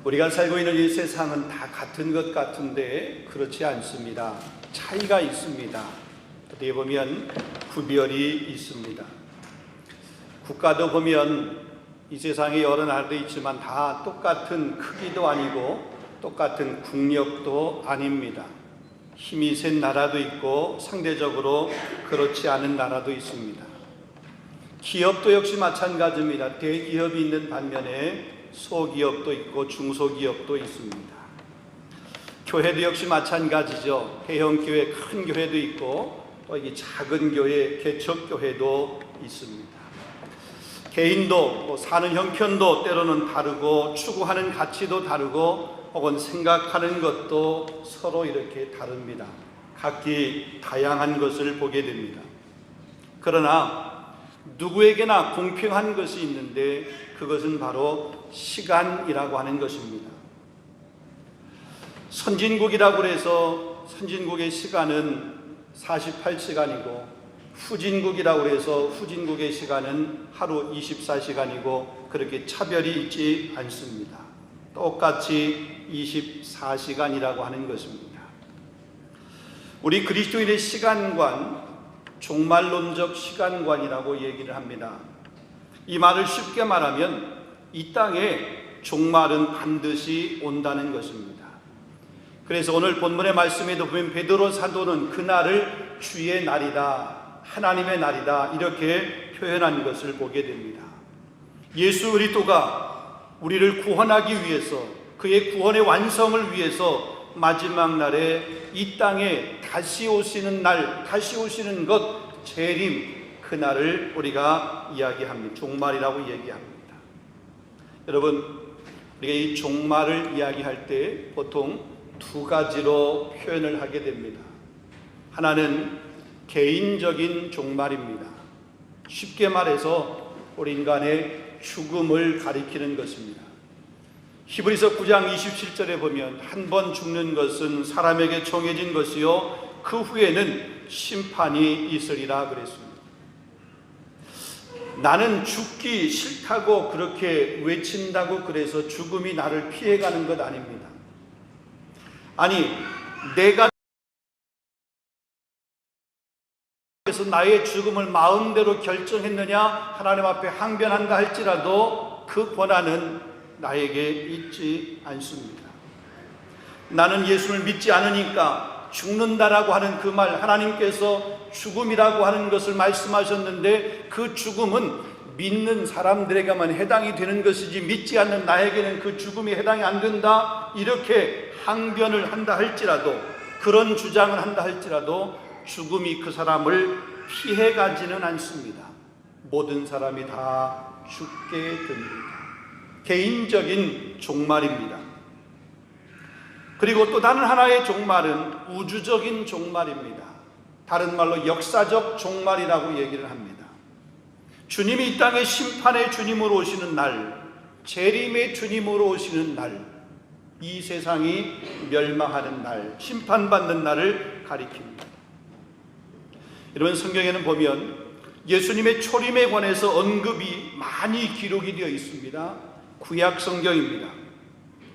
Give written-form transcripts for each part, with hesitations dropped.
우리가 살고 있는 이 세상은 다 같은 것 같은데 그렇지 않습니다. 차이가 있습니다. 어떻게 보면 구별이 있습니다. 국가도 보면 이 세상에 여러 나라도 있지만 다 똑같은 크기도 아니고 똑같은 국력도 아닙니다. 힘이 센 나라도 있고 상대적으로 그렇지 않은 나라도 있습니다. 기업도 역시 마찬가지입니다. 대기업이 있는 반면에 소기업도 있고 중소기업도 있습니다. 교회도 역시 마찬가지죠. 대형교회, 큰 교회도 있고 또 이게 작은 교회, 개척교회도 있습니다. 개인도 사는 형편도 때로는 다르고 추구하는 가치도 다르고 혹은 생각하는 것도 서로 이렇게 다릅니다. 각기 다양한 것을 보게 됩니다. 그러나 누구에게나 공평한 것이 있는데 그것은 바로 시간이라고 하는 것입니다. 선진국이라고 해서 선진국의 시간은 48시간이고 후진국이라고 해서 후진국의 시간은 하루 24시간이고 그렇게 차별이 있지 않습니다. 똑같이 24시간이라고 하는 것입니다. 우리 그리스도인의 시간관, 종말론적 시간관이라고 얘기를 합니다. 이 말을 쉽게 말하면 이 땅에 종말은 반드시 온다는 것입니다. 그래서 오늘 본문의 말씀에도 보면 베드로 사도는 그날을 주의 날이다, 하나님의 날이다 이렇게 표현한 것을 보게 됩니다. 예수 그리스도가 우리를 구원하기 위해서 그의 구원의 완성을 위해서 마지막 날에 이 땅에 다시 오시는 날, 다시 오시는 것, 재림, 그날을 우리가 이야기합니다. 종말이라고 얘기합니다. 여러분, 우리가 이 종말을 이야기할 때 보통 두 가지로 표현을 하게 됩니다. 하나는 개인적인 종말입니다. 쉽게 말해서 우리 인간의 죽음을 가리키는 것입니다. 히브리서 9장 27절에 보면 한 번 죽는 것은 사람에게 정해진 것이요 그 후에는 심판이 있으리라 그랬습니다. 나는 죽기 싫다고 그렇게 외친다고 그래서 죽음이 나를 피해가는 것 아닙니다. 아니, 내가 그래서 나의 죽음을 마음대로 결정했느냐 하나님 앞에 항변한다 할지라도 그 권한은 나에게 있지 않습니다. 나는 예수를 믿지 않으니까 죽는다라고 하는 그 말, 하나님께서 죽음이라고 하는 것을 말씀하셨는데 그 죽음은 믿는 사람들에게만 해당이 되는 것이지 믿지 않는 나에게는 그 죽음이 해당이 안 된다 이렇게 항변을 한다 할지라도, 그런 주장을 한다 할지라도 죽음이 그 사람을 피해가지는 않습니다. 모든 사람이 다 죽게 됩니다. 개인적인 종말입니다. 그리고 또 다른 하나의 종말은 우주적인 종말입니다. 다른 말로 역사적 종말이라고 얘기를 합니다. 주님이 이 땅에 심판의 주님으로 오시는 날, 재림의 주님으로 오시는 날, 이 세상이 멸망하는 날, 심판받는 날을 가리킵니다. 여러분, 성경에는 보면 예수님의 초림에 관해서 언급이 많이 기록이 되어 있습니다. 구약 성경입니다.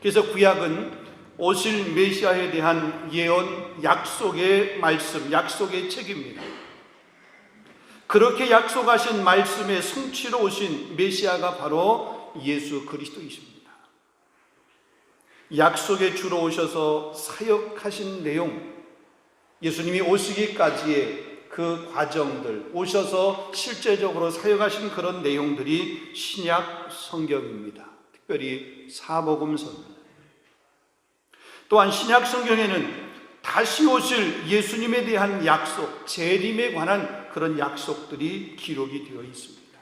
그래서 구약은 오실 메시아에 대한 예언, 약속의 말씀, 약속의 책입니다. 그렇게 약속하신 말씀의 성취로 오신 메시아가 바로 예수 그리스도이십니다. 약속의 주로 오셔서 사역하신 내용, 예수님이 오시기까지의 그 과정들, 오셔서 실제적으로 사역하신 그런 내용들이 신약 성경입니다. 특별히 사복음서입니다. 또한 신약 성경에는 다시 오실 예수님에 대한 약속, 재림에 관한 그런 약속들이 기록이 되어 있습니다.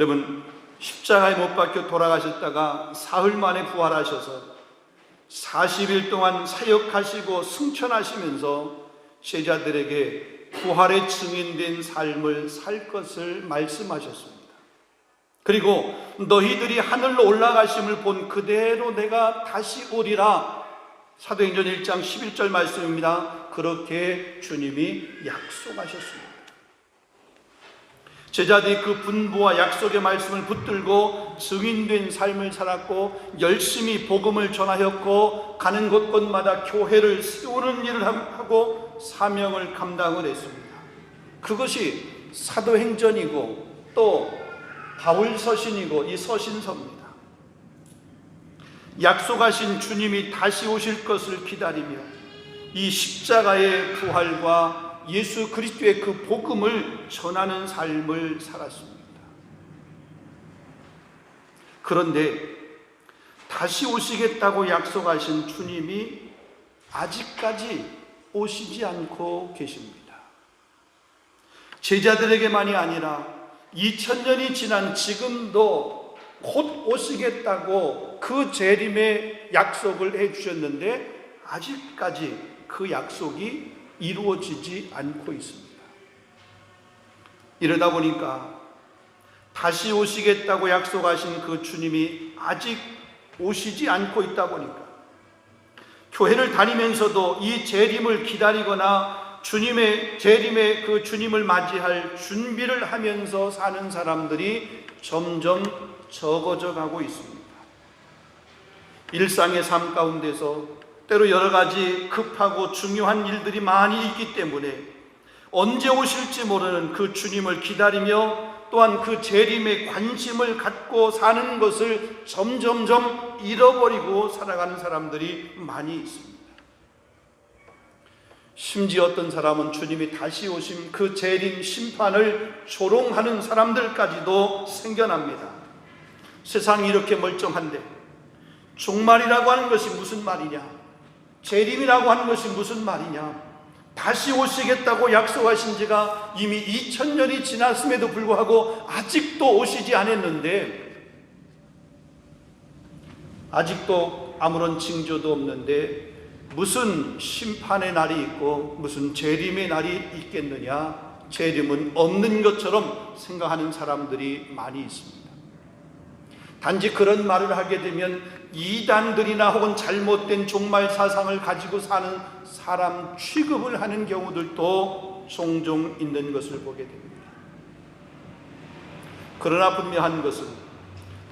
여러분, 십자가에 못 박혀 돌아가셨다가 사흘 만에 부활하셔서 40일 동안 사역하시고 승천하시면서 제자들에게 부활의 증인된 삶을 살 것을 말씀하셨습니다. 그리고 너희들이 하늘로 올라가심을 본 그대로 내가 다시 오리라, 사도행전 1장 11절 말씀입니다. 그렇게 주님이 약속하셨습니다. 제자들이 그 분부와 약속의 말씀을 붙들고 증인된 삶을 살았고 열심히 복음을 전하였고 가는 곳곳마다 교회를 세우는 일을 하고 사명을 감당을 했습니다. 그것이 사도행전이고 또 바울서신이고 이 서신서입니다. 약속하신 주님이 다시 오실 것을 기다리며 이 십자가의 부활과 예수 그리스도의 그 복음을 전하는 삶을 살았습니다. 그런데 다시 오시겠다고 약속하신 주님이 아직까지 오시지 않고 계십니다. 제자들에게만이 아니라 2000년이 지난 지금도 곧 오시겠다고 그 재림의 약속을 해주셨는데 아직까지 그 약속이 이루어지지 않고 있습니다. 이러다 보니까 다시 오시겠다고 약속하신 그 주님이 아직 오시지 않고 있다 보니까 교회를 다니면서도 이 재림을 기다리거나 주님의 재림의 그 주님을 맞이할 준비를 하면서 사는 사람들이 점점 적어져 가고 있습니다. 일상의 삶 가운데서 때로 여러 가지 급하고 중요한 일들이 많이 있기 때문에 언제 오실지 모르는 그 주님을 기다리며 또한 그 재림에 관심을 갖고 사는 것을 점점점 잃어버리고 살아가는 사람들이 많이 있습니다. 심지어 어떤 사람은 주님이 다시 오심 그 재림 심판을 조롱하는 사람들까지도 생겨납니다. 세상이 이렇게 멀쩡한데 종말이라고 하는 것이 무슨 말이냐? 재림이라고 하는 것이 무슨 말이냐? 다시 오시겠다고 약속하신 지가 이미 2000년이 지났음에도 불구하고 아직도 오시지 않았는데, 아직도 아무런 징조도 없는데 무슨 심판의 날이 있고 무슨 재림의 날이 있겠느냐? 재림은 없는 것처럼 생각하는 사람들이 많이 있습니다. 단지 그런 말을 하게 되면 이단들이나 혹은 잘못된 종말 사상을 가지고 사는 사람 취급을 하는 경우들도 종종 있는 것을 보게 됩니다. 그러나 분명한 것은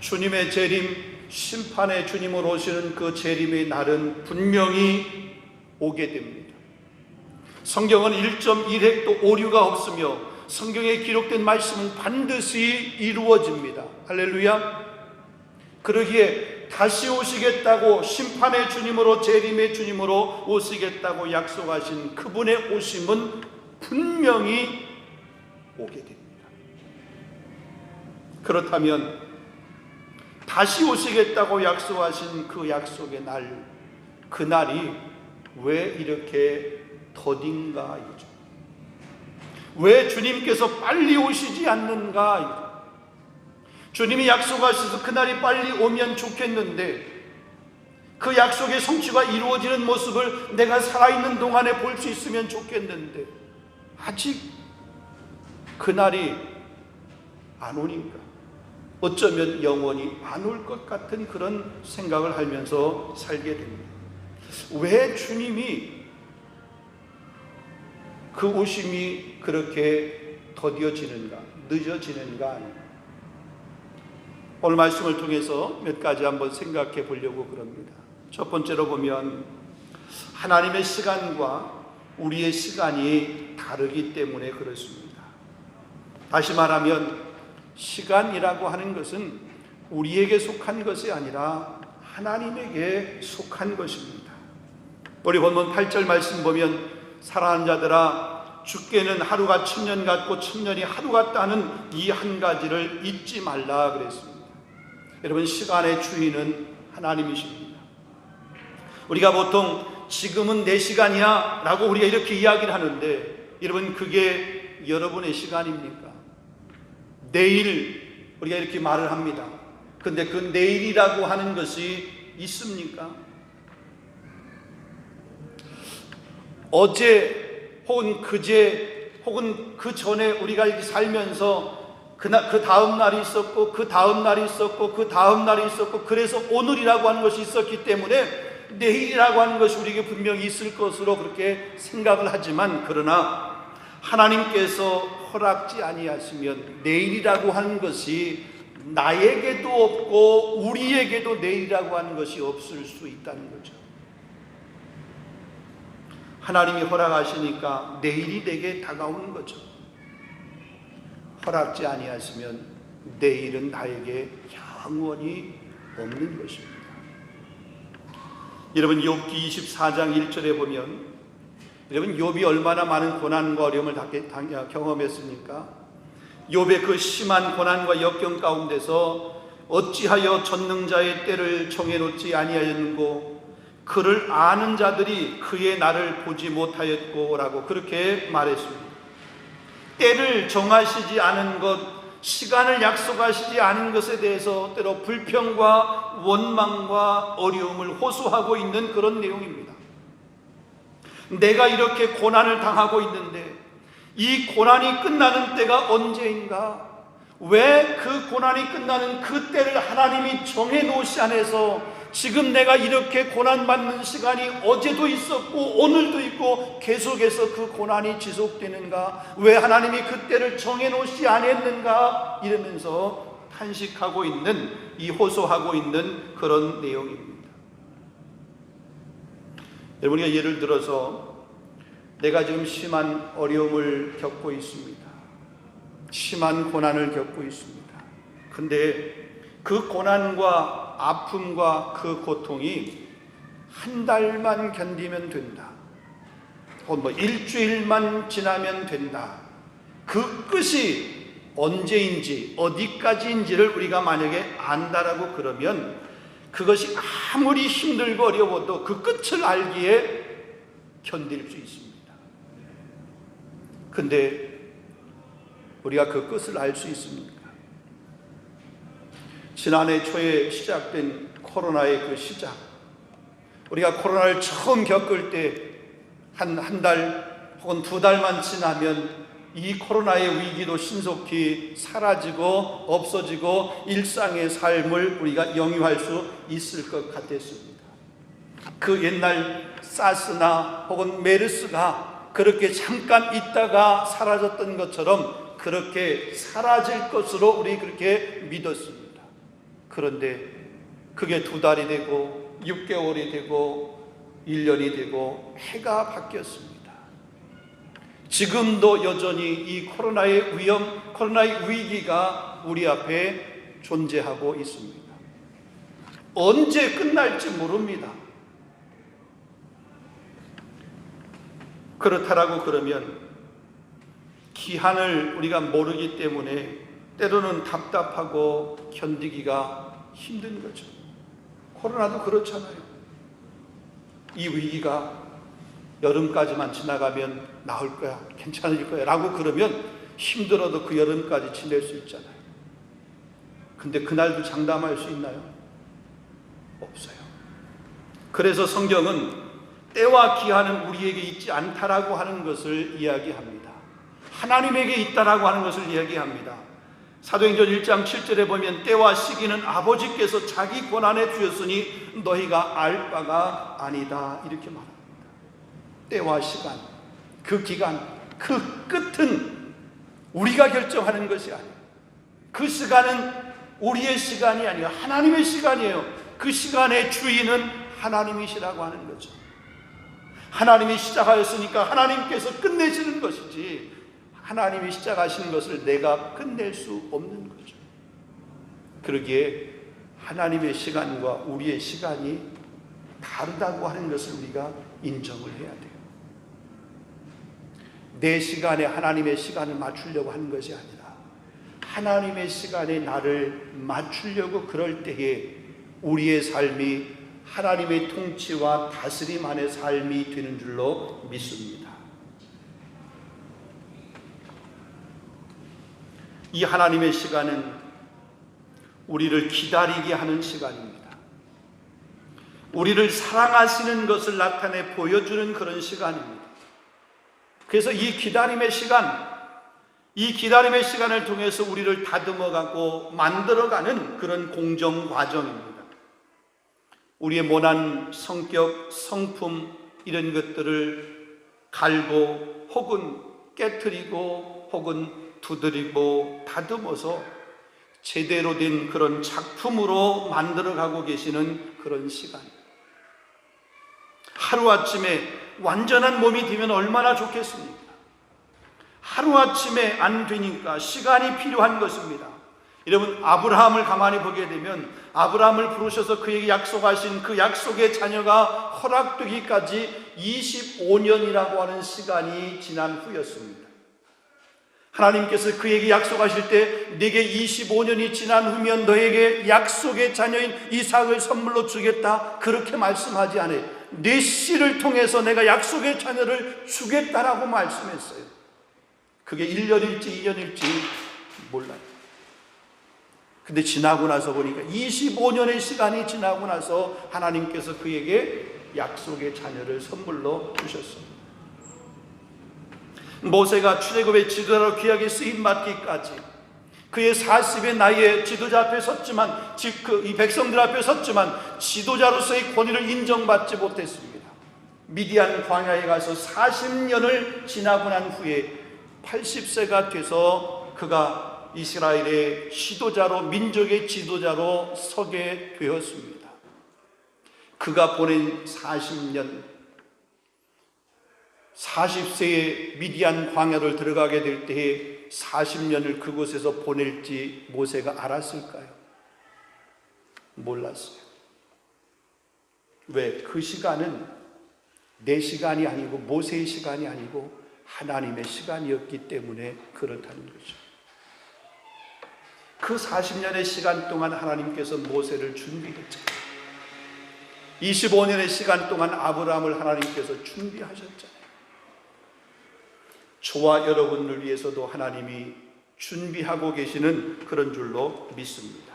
주님의 재림, 심판의 주님으로 오시는 그 재림의 날은 분명히 오게 됩니다. 성경은 1.1획도 오류가 없으며 성경에 기록된 말씀은 반드시 이루어집니다. 할렐루야. 그러기에 다시 오시겠다고 심판의 주님으로 재림의 주님으로 오시겠다고 약속하신 그분의 오심은 분명히 오게 됩니다. 그렇다면 다시 오시겠다고 약속하신 그 약속의 날, 그 날이 왜 이렇게 더딘가 이거죠. 왜 주님께서 빨리 오시지 않는가 이거죠. 주님이 약속하셔서 그날이 빨리 오면 좋겠는데 그 약속의 성취가 이루어지는 모습을 내가 살아있는 동안에 볼 수 있으면 좋겠는데 아직 그날이 안 오니까 어쩌면 영원히 안 올 것 같은 그런 생각을 하면서 살게 됩니다. 왜 주님이 그 오심이 그렇게 더뎌지는가, 늦어지는가? 오늘 말씀을 통해서 몇 가지 한번 생각해 보려고 그럽니다. 첫 번째로 보면 하나님의 시간과 우리의 시간이 다르기 때문에 그렇습니다. 다시 말하면 시간이라고 하는 것은 우리에게 속한 것이 아니라 하나님에게 속한 것입니다. 우리 본문 8절 말씀 보면 사랑하는 자들아 주께는 하루가 1000년 같고 1000년이 하루 같다는 이 한 가지를 잊지 말라 그랬습니다. 여러분, 시간의 주인은 하나님이십니다. 우리가 보통 지금은 내 시간이야 라고 우리가 이렇게 이야기를 하는데 여러분, 그게 여러분의 시간입니까? 내일 우리가 이렇게 말을 합니다. 근데 그 내일이라고 하는 것이 있습니까? 어제 혹은 그제 혹은 그 전에 우리가 이렇게 살면서 그 다음 날이 있었고 그 다음 날이 있었고 그 다음 날이 있었고 그래서 오늘이라고 하는 것이 있었기 때문에 내일이라고 하는 것이 우리에게 분명히 있을 것으로 그렇게 생각을 하지만 그러나 하나님께서 허락지 아니하시면 내일이라고 하는 것이 나에게도 없고 우리에게도 내일이라고 하는 것이 없을 수 있다는 거죠. 하나님이 허락하시니까 내일이 내게 다가오는 거죠. 허락지 아니하시면 내일은 나에게 영원히 없는 것입니다. 여러분, 욥기 24장 1절에 보면, 여러분, 욥이 얼마나 많은 고난과 어려움을 경험했습니까? 욥의 그 심한 고난과 역경 가운데서 어찌하여 전능자의 때를 정해놓지 아니하였는고, 그를 아는 자들이 그의 날을 보지 못하였고라고 그렇게 말했습니다. 때를 정하시지 않은 것, 시간을 약속하시지 않은 것에 대해서 때로 불평과 원망과 어려움을 호소하고 있는 그런 내용입니다. 내가 이렇게 고난을 당하고 있는데 이 고난이 끝나는 때가 언제인가? 왜 그 고난이 끝나는 그 때를 하나님이 정해놓으시 안에서 지금 내가 이렇게 고난받는 시간이 어제도 있었고 오늘도 있고 계속해서 그 고난이 지속되는가? 왜 하나님이 그 때를 정해놓으시 아니했는가? 이러면서 탄식하고 있는, 이 호소하고 있는 그런 내용입니다. 여러분, 우리가 예를 들어서 내가 지금 심한 어려움을 겪고 있습니다. 심한 고난을 겪고 있습니다. 근데 그 고난과 아픔과 그 고통이 한 달만 견디면 된다. 혹은 일주일만 지나면 된다. 그 끝이 언제인지 어디까지인지를 우리가 만약에 안다라고 그러면 그것이 아무리 힘들고 어려워도 그 끝을 알기에 견딜 수 있습니다. 근데 우리가 그 끝을 알 수 있습니까? 지난해 초에 시작된 코로나의 그 시작, 우리가 코로나를 처음 겪을 때 한 달 혹은 두 달만 지나면 이 코로나의 위기도 신속히 사라지고 없어지고 일상의 삶을 우리가 영위할 수 있을 것 같았습니다. 그 옛날 사스나 혹은 메르스가 그렇게 잠깐 있다가 사라졌던 것처럼 그렇게 사라질 것으로 우리 그렇게 믿었습니다. 그런데 그게 두 달이 되고 6개월이 되고 1년이 되고 해가 바뀌었습니다. 지금도 여전히 이 코로나의 위험, 코로나의 위기가 우리 앞에 존재하고 있습니다. 언제 끝날지 모릅니다. 그렇다라고 그러면 기한을 우리가 모르기 때문에 때로는 답답하고 견디기가 힘든 거죠. 코로나도 그렇잖아요. 이 위기가 여름까지만 지나가면 나을 거야, 괜찮을 거야 라고 그러면 힘들어도 그 여름까지 지낼 수 있잖아요. 근데 그날도 장담할 수 있나요? 없어요. 그래서 성경은 때와 기한은 우리에게 있지 않다라고 하는 것을 이야기합니다. 하나님에게 있다라고 하는 것을 이야기합니다. 사도행전 1장 7절에 보면 때와 시기는 아버지께서 자기 권한에 주셨으니 너희가 알 바가 아니다, 이렇게 말합니다. 때와 시간, 그 기간, 그 끝은 우리가 결정하는 것이 아니에요. 그 시간은 우리의 시간이 아니에요. 하나님의 시간이에요. 그 시간의 주인은 하나님이시라고 하는 거죠. 하나님이 시작하였으니까 하나님께서 끝내시는 것이지 하나님이 시작하신 것을 내가 끝낼 수 없는 거죠. 그러기에 하나님의 시간과 우리의 시간이 다르다고 하는 것을 우리가 인정을 해야 돼요. 내 시간에 하나님의 시간을 맞추려고 하는 것이 아니라 하나님의 시간에 나를 맞추려고 그럴 때에 우리의 삶이 하나님의 통치와 다스림 안의 삶이 되는 줄로 믿습니다. 이 하나님의 시간은 우리를 기다리게 하는 시간입니다. 우리를 사랑하시는 것을 나타내 보여주는 그런 시간입니다. 그래서 이 기다림의 시간을 통해서 우리를 다듬어가고 만들어가는 그런 공정 과정입니다. 우리의 모난 성격, 성품 이런 것들을 갈고 혹은 깨트리고 혹은 두드리고 다듬어서 제대로 된 그런 작품으로 만들어가고 계시는 그런 시간. 하루아침에 완전한 몸이 되면 얼마나 좋겠습니까? 하루아침에 안 되니까 시간이 필요한 것입니다. 여러분, 아브라함을 가만히 보게 되면 아브라함을 부르셔서 그에게 약속하신 그 약속의 자녀가 허락되기까지 25년이라고 하는 시간이 지난 후였습니다. 하나님께서 그에게 약속하실 때 네게 25년이 지난 후면 너에게 약속의 자녀인 이삭을 선물로 주겠다, 그렇게 말씀하지 않아요. 네 씨를 통해서 내가 약속의 자녀를 주겠다라고 말씀했어요. 그게 1년일지 2년일지 몰라요. 근데 지나고 나서 보니까 25년의 시간이 지나고 나서 하나님께서 그에게 약속의 자녀를 선물로 주셨습니다. 모세가 출애굽의 지도자로 귀하게 쓰임받기까지 그의 40의 나이에 지도자 앞에 섰지만, 이 백성들 앞에 섰지만 지도자로서의 권위를 인정받지 못했습니다. 미디안 광야에 가서 40년을 지나고 난 후에 80세가 돼서 그가 이스라엘의 지도자로, 민족의 지도자로 서게 되었습니다. 그가 보낸 40년, 40세에 미디안 광야를 들어가게 될 때에 40년을 그곳에서 보낼지 모세가 알았을까요? 몰랐어요. 왜? 그 시간은 내 시간이 아니고 모세의 시간이 아니고 하나님의 시간이었기 때문에 그렇다는 거죠. 그 40년의 시간 동안 하나님께서 모세를 준비했잖아요. 25년의 시간 동안 아브라함을 하나님께서 준비하셨잖아요. 저와 여러분을 위해서도 하나님이 준비하고 계시는 그런 줄로 믿습니다.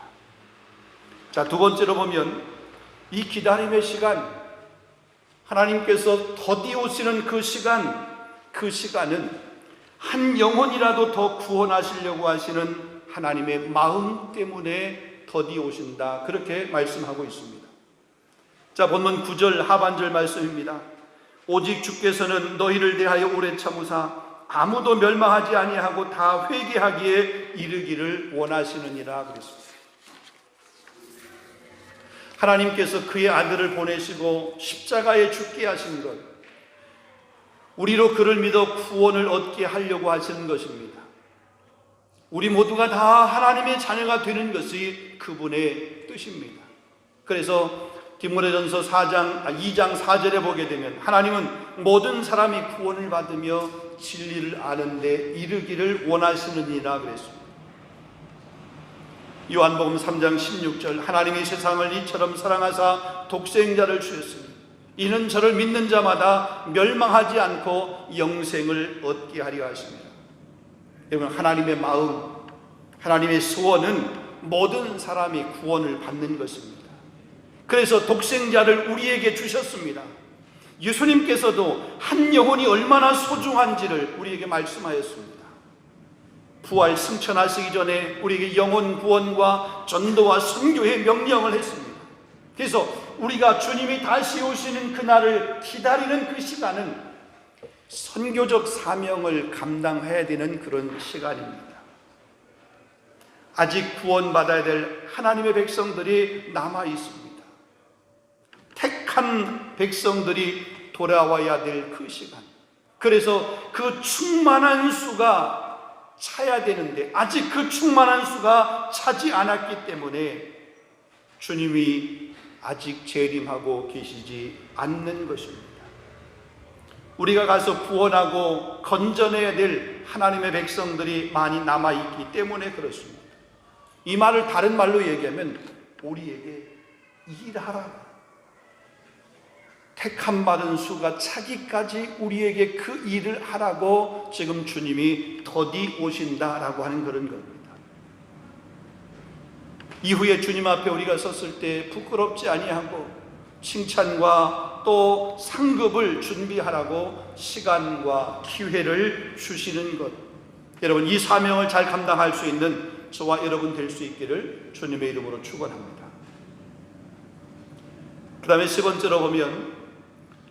자, 두 번째로 보면 이 기다림의 시간, 하나님께서 더디 오시는 그 시간은 한 영혼이라도 더 구원하시려고 하시는 하나님의 마음 때문에 더디 오신다, 그렇게 말씀하고 있습니다. 자, 본문 9절 하반절 말씀입니다. 오직 주께서는 너희를 대하여 오래 참으사 아무도 멸망하지 아니하고 다 회개하기에 이르기를 원하시느니라 그랬습니다. 하나님께서 그의 아들을 보내시고 십자가에 죽게 하신 것, 우리로 그를 믿어 구원을 얻게 하려고 하시는 것입니다. 우리 모두가 다 하나님의 자녀가 되는 것이 그분의 뜻입니다. 그래서 디모데전서 2장 4절에 보게 되면 하나님은 모든 사람이 구원을 받으며 진리를 아는데 이르기를 원하시느니라 그랬습니다. 요한복음 3장 16절 하나님이 세상을 이처럼 사랑하사 독생자를 주셨으니 이는 저를 믿는 자마다 멸망하지 않고 영생을 얻게 하려 하십니다. 여러분, 하나님의 마음, 하나님의 소원은 모든 사람이 구원을 받는 것입니다. 그래서 독생자를 우리에게 주셨습니다. 예수님께서도 한 영혼이 얼마나 소중한지를 우리에게 말씀하였습니다. 부활 승천하시기 전에 우리에게 영혼 구원과 전도와 선교의 명령을 했습니다. 그래서 우리가 주님이 다시 오시는 그날을 기다리는 그 시간은 선교적 사명을 감당해야 되는 그런 시간입니다. 아직 구원받아야 될 하나님의 백성들이 남아 있습니다. 택한 백성들이 돌아와야 될 그 시간, 그래서 그 충만한 수가 차야 되는데 아직 그 충만한 수가 차지 않았기 때문에 주님이 아직 재림하고 계시지 않는 것입니다. 우리가 가서 구원하고 건져내야 될 하나님의 백성들이 많이 남아있기 때문에 그렇습니다. 이 말을 다른 말로 얘기하면 우리에게 일하라고, 택함 받은 수가 차기까지 우리에게 그 일을 하라고 지금 주님이 더디 오신다라고 하는 그런 겁니다. 이후에 주님 앞에 우리가 섰을 때 부끄럽지 아니하고 칭찬과 또 상급을 준비하라고 시간과 기회를 주시는 것, 여러분, 이 사명을 잘 감당할 수 있는 저와 여러분 될 수 있기를 주님의 이름으로 축원합니다. 그 다음에 세 번째로 보면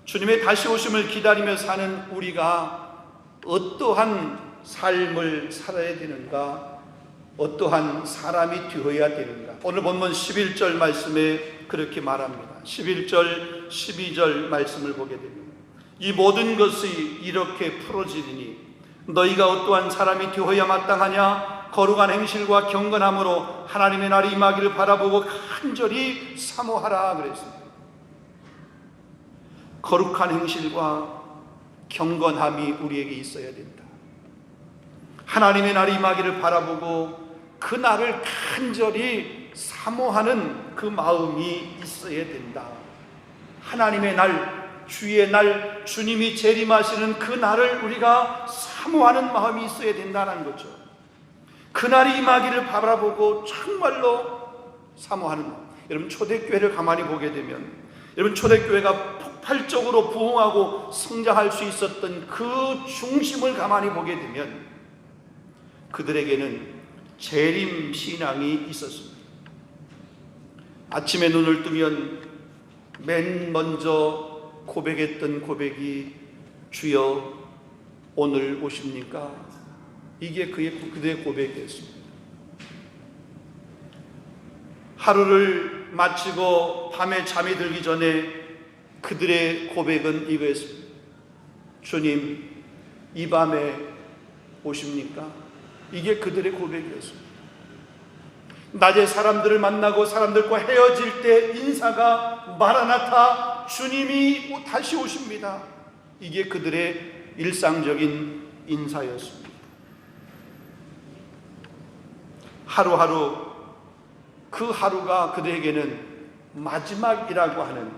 주님의 다시 오심을 기다리며 사는 우리가 어떠한 삶을 살아야 되는가? 어떠한 사람이 되어야 되는가? 오늘 본문 11절 말씀에 그렇게 말합니다. 11절, 12절 말씀을 보게 됩니다. 이 모든 것이 이렇게 풀어지리니 너희가 어떠한 사람이 되어야 마땅하냐? 거룩한 행실과 경건함으로 하나님의 날이 임하기를 바라보고 간절히 사모하라 그랬습니다. 거룩한 행실과 경건함이 우리에게 있어야 된다. 하나님의 날이 임하기를 바라보고 그 날을 간절히 사모하는 그 마음이 있어야 된다. 하나님의 날, 주의 날, 주님이 재림하시는 그 날을 우리가 사모하는 마음이 있어야 된다는 거죠. 그 날이 임하기를 바라보고 정말로 사모하는 마음. 여러분, 초대교회를 가만히 보게 되면, 여러분, 초대교회가 폭발적으로 부흥하고 성장할 수 있었던 그 중심을 가만히 보게 되면 그들에게는 재림 신앙이 있었습니다. 아침에 눈을 뜨면 맨 먼저 고백했던 고백이 주여 오늘 오십니까? 이게 그들의 고백이었습니다. 하루를 마치고 밤에 잠이 들기 전에 그들의 고백은 이거였습니다. 주님, 이 밤에 오십니까? 이게 그들의 고백이었습니다. 낮에 사람들을 만나고 사람들과 헤어질 때 인사가 마라나타, 주님이 다시 오십니다. 이게 그들의 일상적인 인사였습니다. 하루하루 그 하루가 그들에게는 마지막이라고 하는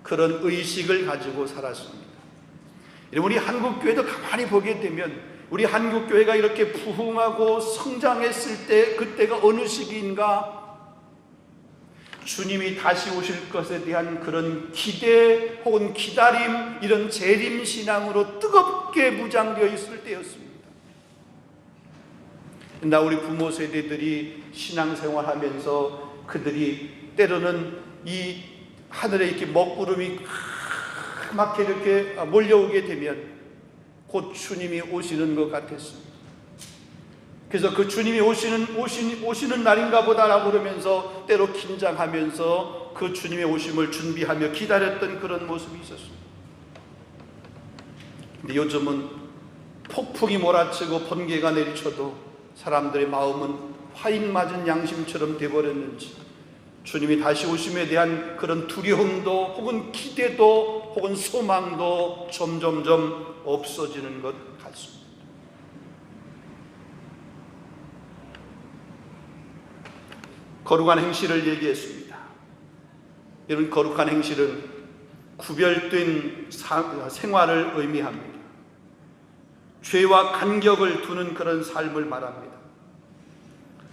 그런 의식을 가지고 살았습니다. 우리 한국교회도 가만히 보게 되면 우리 한국교회가 이렇게 부흥하고 성장했을 때 그때가 어느 시기인가? 주님이 다시 오실 것에 대한 그런 기대 혹은 기다림, 이런 재림신앙으로 뜨겁게 무장되어 있을 때였습니다. 나 우리 부모 세대들이 신앙생활하면서 그들이 때로는 이 하늘에 이렇게 먹구름이 막 이렇게 몰려오게 되면 곧 주님이 오시는 것 같았습니다. 그래서 그 주님이 오시는 날인가 보다라고 그러면서 때로 긴장하면서 그 주님의 오심을 준비하며 기다렸던 그런 모습이 있었습니다. 근데 요즘은 폭풍이 몰아치고 번개가 내리쳐도 사람들의 마음은 화인 맞은 양심처럼 되어버렸는지 주님이 다시 오심에 대한 그런 두려움도 혹은 기대도 혹은 소망도 점점점 없어지는 것 같습니다. 거룩한 행실을 얘기했습니다. 이런 거룩한 행실은 구별된 생활을 의미합니다. 죄와 간격을 두는 그런 삶을 말합니다.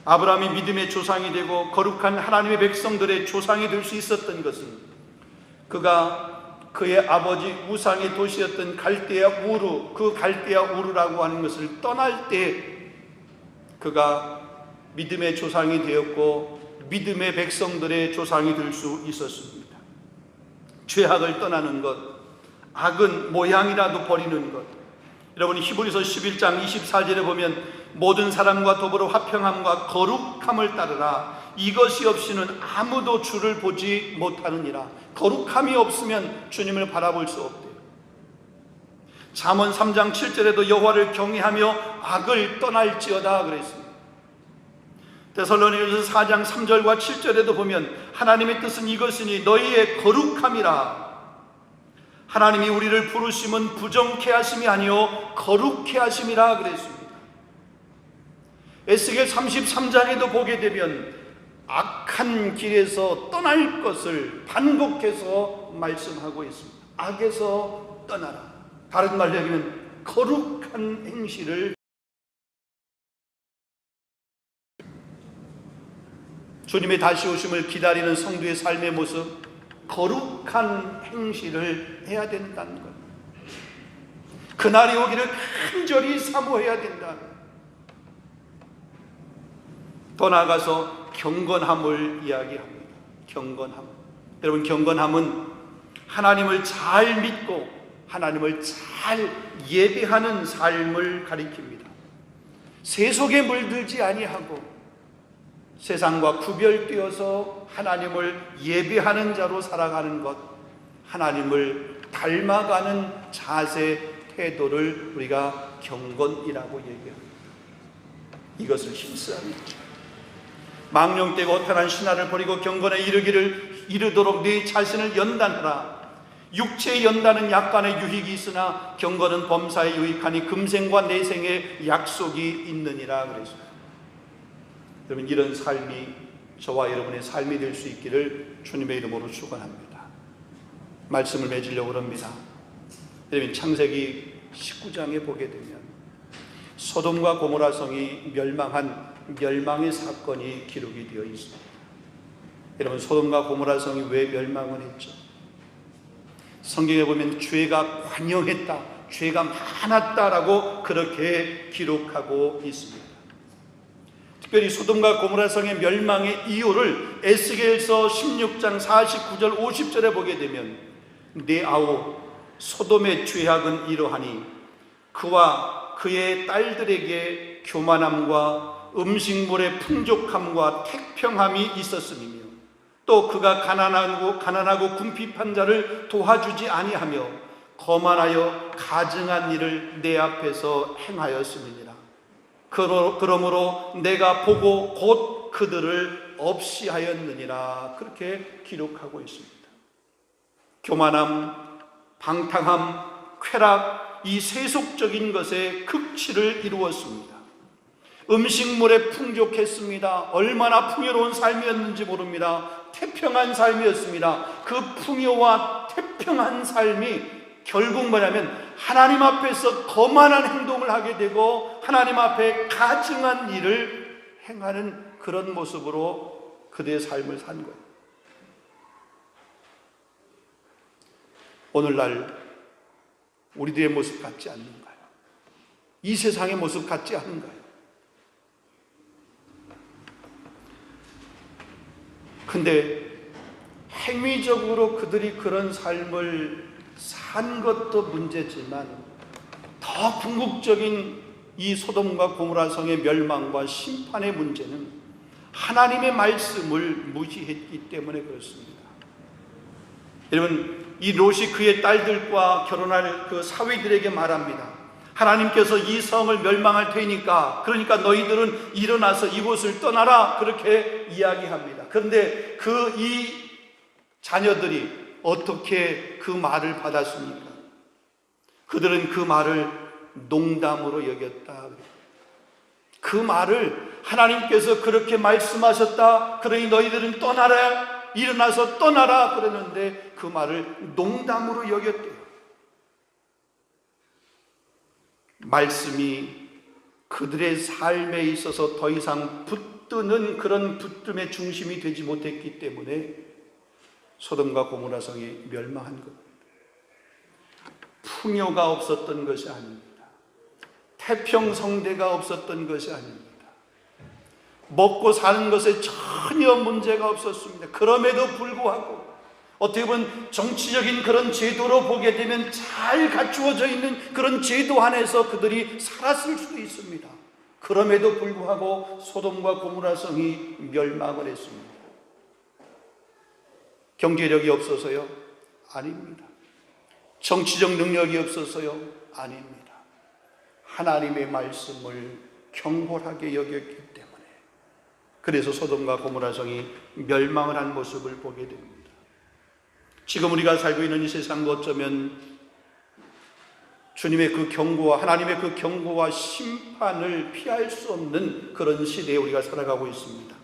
아브라함이 믿음의 조상이 되고 거룩한 하나님의 백성들의 조상이 될 수 있었던 것은 그가 그의 아버지 우상의 도시였던 갈대아 우르, 그 갈대아 우르라고 하는 것을 떠날 때 그가 믿음의 조상이 되었고 믿음의 백성들의 조상이 될 수 있었습니다. 죄악을 떠나는 것, 악은 모양이라도 버리는 것. 여러분, 히브리서 11장 24절에 보면 모든 사람과 더불어 화평함과 거룩함을 따르라. 이것이 없이는 아무도 주를 보지 못하느니라. 거룩함이 없으면 주님을 바라볼 수 없대요. 잠언 3장 7절에도 여호와를 경외하며 악을 떠날지어다 그랬습니다. 데살로니가서 4장 3절과 7절에도 보면 하나님의 뜻은 이것이니 너희의 거룩함이라. 하나님이 우리를 부르심은 부정케 하심이 아니요 거룩케 하심이라 그랬습니다. 에스겔 33장에도 보게 되면 악한 길에서 떠날 것을 반복해서 말씀하고 있습니다. 악에서 떠나라. 다른 말로 하면 거룩한 행실을, 주님의 다시 오심을 기다리는 성도의 삶의 모습, 거룩한 행실을 해야 된다는 것. 그날이 오기를 간절히 사모해야 된다. 더 나아가서 경건함을 이야기합니다. 경건함. 여러분, 경건함은 하나님을 잘 믿고 하나님을 잘 예배하는 삶을 가리킵니다. 세속에 물들지 아니하고 세상과 구별되어서 하나님을 예배하는 자로 살아가는 것, 하나님을 닮아가는 자세, 태도를 우리가 경건이라고 얘기합니다. 이것을 힘써야 합니다. 망령되고 어편한 신화를 버리고 경건에 이르도록 네 자신을 연단하라. 육체의 연단은 약간의 유익이 있으나 경건은 범사에 유익하니 금생과 내생에 약속이 있느니라 그랬어요. 여러분, 이런 삶이 저와 여러분의 삶이 될 수 있기를 주님의 이름으로 축원합니다. 말씀을 맺으려고 합니다. 여러분, 창세기 19장에 보게 되면 소돔과 고모라 성이 멸망한 멸망의 사건이 기록이 되어 있습니다. 여러분, 소돔과 고모라 성이 왜 멸망을 했죠? 성경에 보면 죄가 관영했다, 죄가 많았다라고 그렇게 기록하고 있습니다. 특별히 소돔과 고모라 성의 멸망의 이유를 에스겔서 16장 49절 50절에 보게 되면 내 아우 소돔의 죄악은 이러하니 그와 그의 딸들에게 교만함과 음식물의 풍족함과 태평함이 있었음이며 또 그가 가난하고 궁핍한 자를 도와주지 아니하며 거만하여 가증한 일을 내 앞에서 행하였음이니라. 그러므로 내가 보고 곧 그들을 없이 하였느니라. 그렇게 기록하고 있습니다. 교만함, 방탕함, 쾌락, 이 세속적인 것에 극치를 이루었습니다. 음식물에 풍족했습니다. 얼마나 풍요로운 삶이었는지 모릅니다. 태평한 삶이었습니다. 그 풍요와 태평한 삶이 결국 뭐냐면 하나님 앞에서 거만한 행동을 하게 되고 하나님 앞에 가증한 일을 행하는 그런 모습으로 그들의 삶을 산 거예요. 오늘날 우리들의 모습 같지 않는가요? 이 세상의 모습 같지 않은가요? 근데 행위적으로 그들이 그런 삶을 산 것도 문제지만 더 궁극적인 이 소돔과 고모라 성의 멸망과 심판의 문제는 하나님의 말씀을 무시했기 때문에 그렇습니다. 여러분, 이 롯이 그의 딸들과 결혼할 그 사위들에게 말합니다. 하나님께서 이 성을 멸망할 테니까, 그러니까 너희들은 일어나서 이곳을 떠나라, 그렇게 이야기합니다. 그런데 이 자녀들이 어떻게 그 말을 받았습니까? 그들은 그 말을 농담으로 여겼다. 그 말을 하나님께서 그렇게 말씀하셨다, 그러니 너희들은 떠나라, 일어나서 떠나라 그러는데 그 말을 농담으로 여겼대요. 말씀이 그들의 삶에 있어서 더 이상 붙드는 그런 붙듦의 중심이 되지 못했기 때문에 소돔과 고모라 성이 멸망한 겁니다. 풍요가 없었던 것이 아닙니다. 태평성대가 없었던 것이 아닙니다. 먹고 사는 것에 전혀 문제가 없었습니다. 그럼에도 불구하고 어떻게 보면 정치적인 그런 제도로 보게 되면 잘 갖추어져 있는 그런 제도 안에서 그들이 살았을 수도 있습니다. 그럼에도 불구하고 소돔과 고모라 성이 멸망을 했습니다. 경제력이 없어서요? 아닙니다. 정치적 능력이 없어서요? 아닙니다. 하나님의 말씀을 경홀하게 여겼기 때문에, 그래서 소돔과 고모라 성이 멸망을 한 모습을 보게 됩니다. 지금 우리가 살고 있는 이 세상도 어쩌면 주님의 그 경고와 하나님의 그 경고와 심판을 피할 수 없는 그런 시대에 우리가 살아가고 있습니다.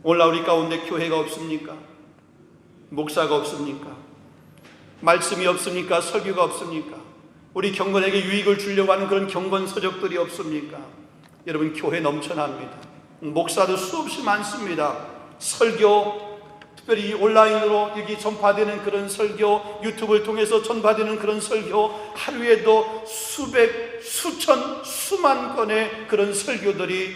오늘날 우리 가운데 교회가 없습니까? 목사가 없습니까? 말씀이 없습니까? 설교가 없습니까? 우리 경건에게 유익을 주려고 하는 그런 경건 서적들이 없습니까? 여러분, 교회 넘쳐납니다. 목사도 수없이 많습니다. 설교, 특별히 온라인으로 여기 전파되는 그런 설교, 유튜브를 통해서 전파되는 그런 설교, 하루에도 수백, 수천, 수만 건의 그런 설교들이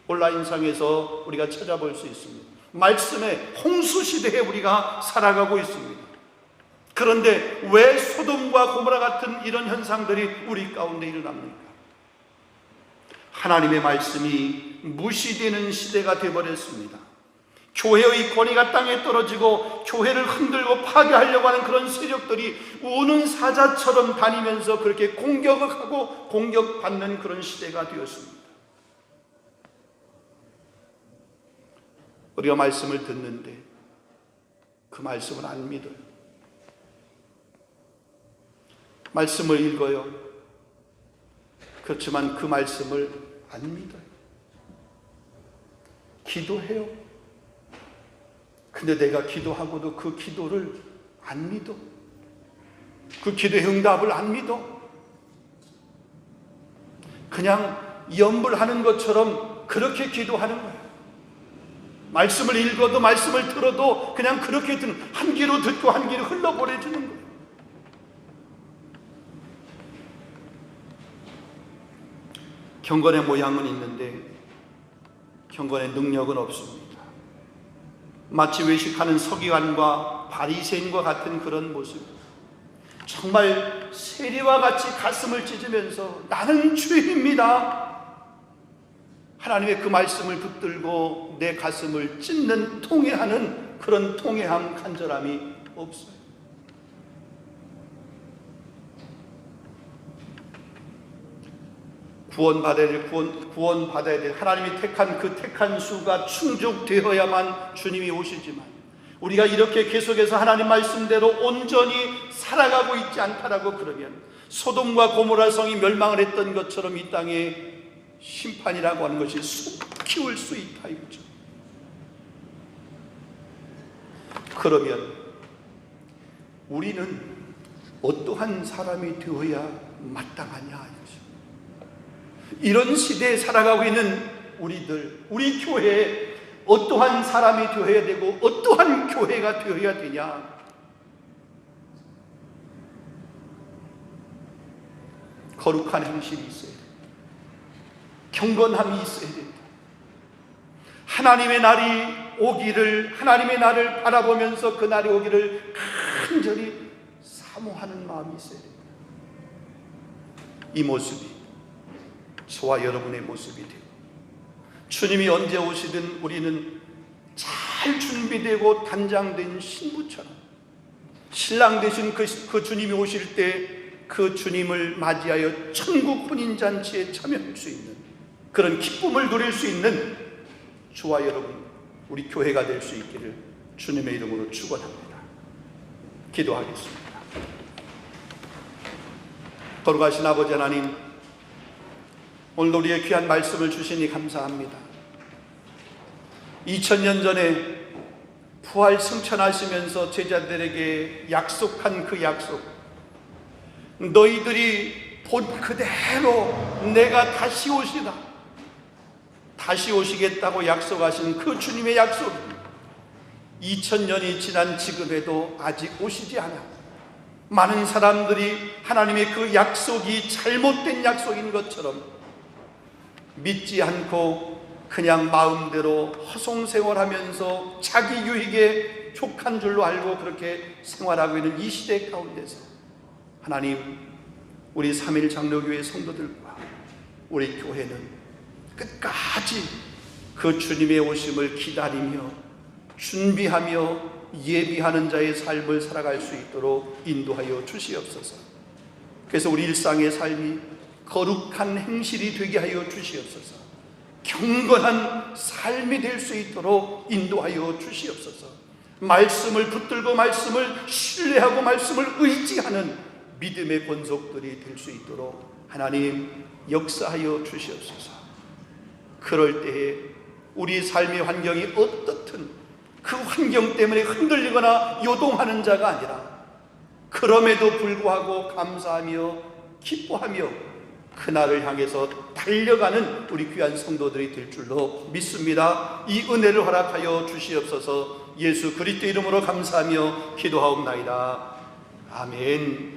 온라인상에서 우리가 찾아볼 수 있습니다. 말씀의 홍수 시대에 우리가 살아가고 있습니다. 그런데 왜 소돔과 고모라 같은 이런 현상들이 우리 가운데 일어납니까? 하나님의 말씀이 무시되는 시대가 되어버렸습니다. 교회의 권위가 땅에 떨어지고 교회를 흔들고 파괴하려고 하는 그런 세력들이 우는 사자처럼 다니면서 그렇게 공격을 하고 공격받는 그런 시대가 되었습니다. 우리가 말씀을 듣는데 그 말씀을 안 믿어요. 말씀을 읽어요. 그렇지만 그 말씀을 안 믿어요. 기도해요. 근데 내가 기도하고도 그 기도를 안 믿어. 그 기도의 응답을 안 믿어. 그냥 염불하는 것처럼 그렇게 기도하는 거예요. 말씀을 읽어도 말씀을 들어도 그냥 그렇게 듣는, 한 귀로 듣고 한 귀로 흘러보내주는 거예요. 경건의 모양은 있는데 경건의 능력은 없습니다. 마치 외식하는 서기관과 바리새인과 같은 그런 모습. 정말 세리와 같이 가슴을 찢으면서 나는 죄인입니다. 하나님의 그 말씀을 붙들고 내 가슴을 찢는 통회하는 그런 통회함, 간절함이 없어요. 구원받아야 될 하나님이 택한 그 택한 수가 충족되어야만 주님이 오시지만 우리가 이렇게 계속해서 하나님 말씀대로 온전히 살아가고 있지 않다라고 그러면 소돔과 고모라 성이 멸망을 했던 것처럼 이 땅에 심판이라고 하는 것이 속히 올 수 있다 이거죠. 그러면 우리는 어떠한 사람이 되어야 마땅하냐 이거죠. 이런 시대에 살아가고 있는 우리들, 우리 교회에 어떠한 사람이 되어야 되고 어떠한 교회가 되어야 되냐. 거룩한 행실이 있어야 됩니다. 경건함이 있어야 됩니다. 하나님의 날이 오기를, 하나님의 날을 바라보면서 그 날이 오기를 간절히 사모하는 마음이 있어야 됩니다. 이 모습이 저와 여러분의 모습이 되고 주님이 언제 오시든 우리는 잘 준비되고 단장된 신부처럼 신랑 되신 그 주님이 오실 때 그 주님을 맞이하여 천국 혼인잔치에 참여할 수 있는 그런 기쁨을 누릴 수 있는 저와 여러분 우리 교회가 될 수 있기를 주님의 이름으로 축원합니다. 기도하겠습니다. 거룩하신 아버지 하나님, 오늘 우리의 귀한 말씀을 주시니 감사합니다. 2000년 전에 부활 승천하시면서 제자들에게 약속한 그 약속, 너희들이 본 그대로 내가 다시 오시다, 다시 오시겠다고 약속하신 그 주님의 약속, 2000년이 지난 지금에도 아직 오시지 않아 많은 사람들이 하나님의 그 약속이 잘못된 약속인 것처럼 믿지 않고 그냥 마음대로 허송생활하면서 자기 유익에 족한 줄로 알고 그렇게 생활하고 있는 이 시대 가운데서 하나님, 우리 3.1 장로교회 성도들과 우리 교회는 끝까지 그 주님의 오심을 기다리며 준비하며 예비하는 자의 삶을 살아갈 수 있도록 인도하여 주시옵소서. 그래서 우리 일상의 삶이 거룩한 행실이 되게 하여 주시옵소서. 경건한 삶이 될 수 있도록 인도하여 주시옵소서. 말씀을 붙들고 말씀을 신뢰하고 말씀을 의지하는 믿음의 권속들이 될 수 있도록 하나님 역사하여 주시옵소서. 그럴 때에 우리 삶의 환경이 어떻든 그 환경 때문에 흔들리거나 요동하는 자가 아니라 그럼에도 불구하고 감사하며 기뻐하며 그날을 향해서 달려가는 우리 귀한 성도들이 될 줄로 믿습니다. 이 은혜를 허락하여 주시옵소서. 예수 그리스도 이름으로 감사하며 기도하옵나이다. 아멘.